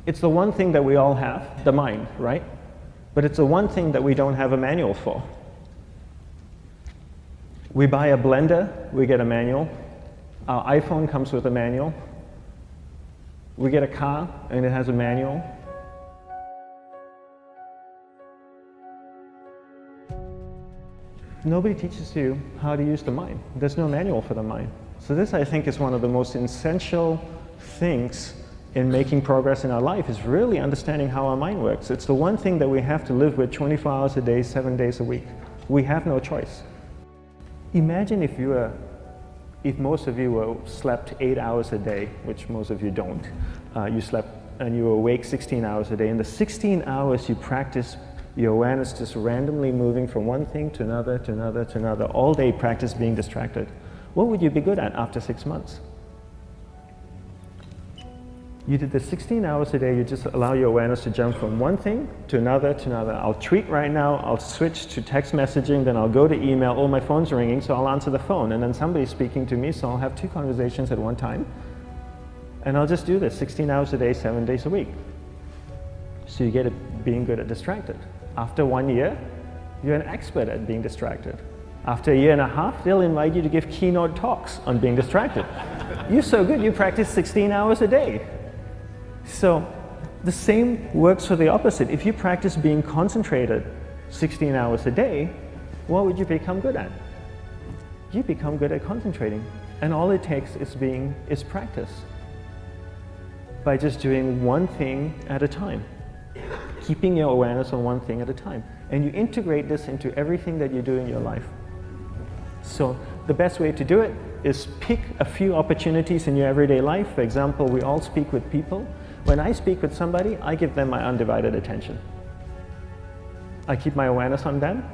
It's the one thing that we all have, the mind, right? But it's the one thing that we don't have a manual for. We buy a blender, we get a manual. Our iPhone comes with a manual. We get a car and it has a manual. Nobody teaches you how to use the mind. There's no manual for the mind. So this, I think, is one of the most essential things in making progress in our life, is really understanding how our mind works. It's the one thing that we have to live with 24 hours a day, 7 days a week. We have no choice. Imagine if most of you slept 8 hours a day, which most of you don't. You slept and you were awake 16 hours a day. In the 16 hours you practice your awareness just randomly moving from one thing to another, to another, to another, all day practice being distracted. What would you be good at after 6 months? You did the 16 hours a day, you just allow your awareness to jump from one thing to another, to another. I'll tweet right now, I'll switch to text messaging, then I'll go to email, oh, my phone's ringing, so I'll answer the phone, and then somebody's speaking to me, so I'll have 2 conversations at one time. And I'll just do this 16 hours a day, 7 days a week. So you get it being good at distracted. After 1 year, you're an expert at being distracted. After 1.5 years, they'll invite you to give keynote talks on being distracted. You're so good, you practice 16 hours a day. So the same works for the opposite. If you practice being concentrated 16 hours a day, what would you become good at? You become good at concentrating. And all it takes is practice. By just doing one thing at a time. Keeping your awareness on one thing at a time. And you integrate this into everything that you do in your life. So the best way to do it is pick a few opportunities in your everyday life. For example, we all speak with people. When I speak with somebody, I give them my undivided attention. I keep my awareness on them,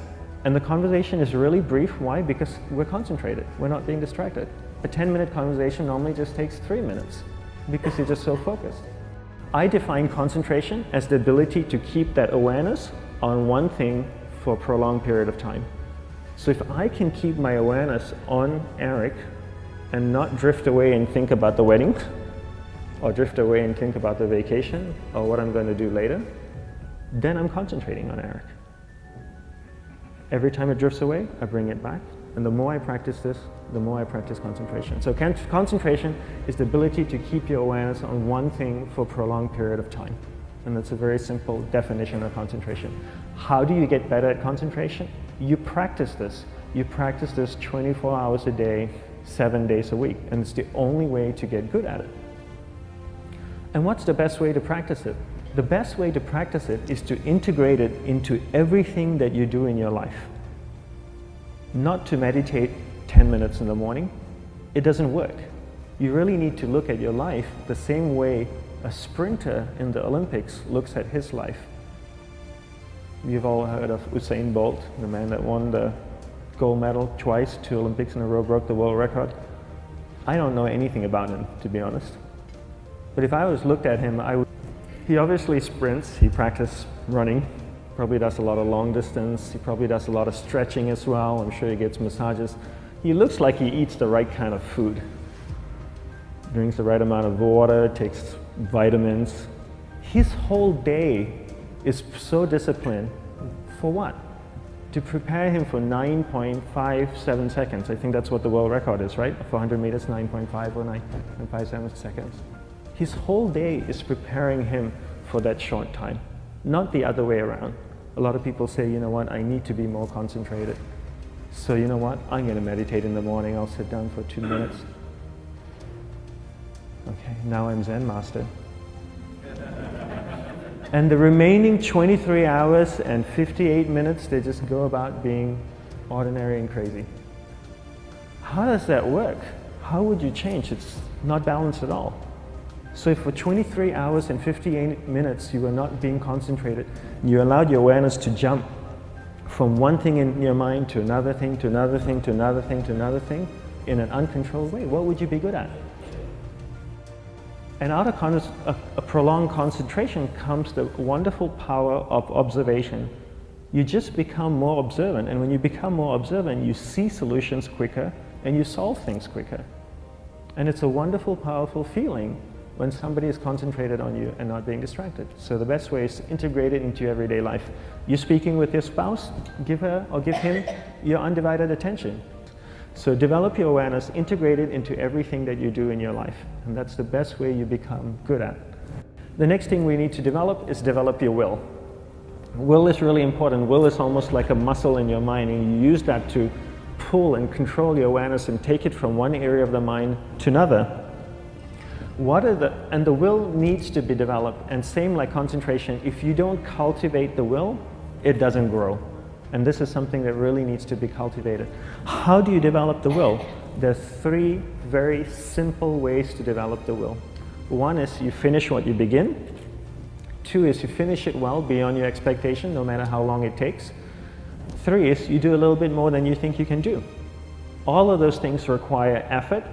and the conversation is really brief. Why? Because we're concentrated. We're not being distracted. A 10-minute conversation normally just takes 3 minutes because you're just so focused. I define concentration as the ability to keep that awareness on one thing for a prolonged period of time. So if I can keep my awareness on Eric and not drift away and think about the wedding, or drift away and think about the vacation, or what I'm going to do later, then I'm concentrating on Eric. Every time it drifts away, I bring it back. And the more I practice this, the more I practice concentration. So concentration is the ability to keep your awareness on one thing for a prolonged period of time. And that's a very simple definition of concentration. How do you get better at concentration? You practice this. You practice this 24 hours a day, 7 days a week. And it's the only way to get good at it. And what's the best way to practice it? The best way to practice it is to integrate it into everything that you do in your life. Not to meditate 10 minutes in the morning. It doesn't work. You really need to look at your life the same way a sprinter in the Olympics looks at his life. You've all heard of Usain Bolt, the man that won the gold medal twice, 2 Olympics in a row, broke the world record. I don't know anything about him, to be honest. But if I was looked at him, he obviously sprints, he practices running, probably does a lot of long distance, he probably does a lot of stretching as well, I'm sure he gets massages. He looks like he eats the right kind of food. Drinks the right amount of water, takes vitamins. His whole day is so disciplined. For what? To prepare him for 9.57 seconds. I think that's what the world record is, right? For 100 meters, 9.5 or 9.57 seconds. His whole day is preparing him for that short time, not the other way around. A lot of people say, you know what, I need to be more concentrated. So you know what, I'm going to meditate in the morning, I'll sit down for 2 minutes. Okay, now I'm Zen master. And the remaining 23 hours and 58 minutes, they just go about being ordinary and crazy. How does that work? How would you change? It's not balanced at all. So if for 23 hours and 58 minutes you were not being concentrated, you allowed your awareness to jump from one thing in your mind to another thing, to another thing, to another thing, to another thing, in an uncontrolled way, what would you be good at? And out of a prolonged concentration comes the wonderful power of observation. You just become more observant, and when you become more observant, you see solutions quicker and you solve things quicker. And it's a wonderful, powerful feeling when somebody is concentrated on you and not being distracted. So the best way is to integrate it into your everyday life. You're speaking with your spouse, give her or give him your undivided attention. So develop your awareness, integrate it into everything that you do in your life. And that's the best way you become good at. The next thing we need to develop is develop your will. Will is really important. Will is almost like a muscle in your mind, and you use that to pull and control your awareness and take it from one area of the mind to another. And the will needs to be developed, and same like concentration, if you don't cultivate the will, it doesn't grow. And this is something that really needs to be cultivated. How do you develop the will? There's 3 very simple ways to develop the will. 1 is you finish what you begin. 2 is you finish it well beyond your expectation, no matter how long it takes. 3 is you do a little bit more than you think you can do. All of those things require effort,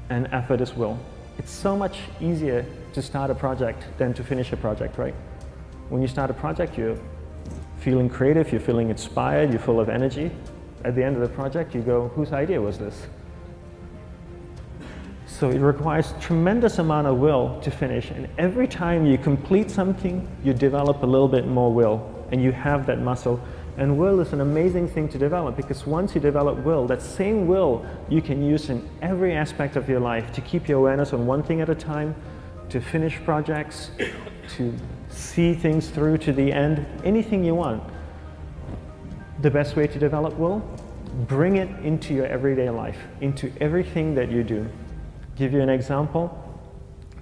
and effort is will. It's so much easier to start a project than to finish a project, right? When you start a project, you're feeling creative, you're feeling inspired, you're full of energy. At the end of the project, you go, whose idea was this? So it requires tremendous amount of will to finish, and every time you complete something, you develop a little bit more will, and you have that muscle. And will is an amazing thing to develop, because once you develop will, that same will you can use in every aspect of your life to keep your awareness on one thing at a time, to finish projects, to see things through to the end, anything you want. The best way to develop will, bring it into your everyday life, into everything that you do. Give you an example,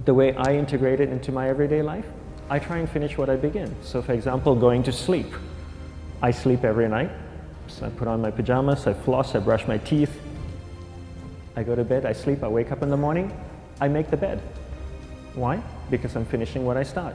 the way I integrate it into my everyday life, I try and finish what I begin. So for example, going to sleep. I sleep every night, so I put on my pajamas, I floss, I brush my teeth, I go to bed, I sleep, I wake up in the morning, I make the bed. Why? Because I'm finishing what I start.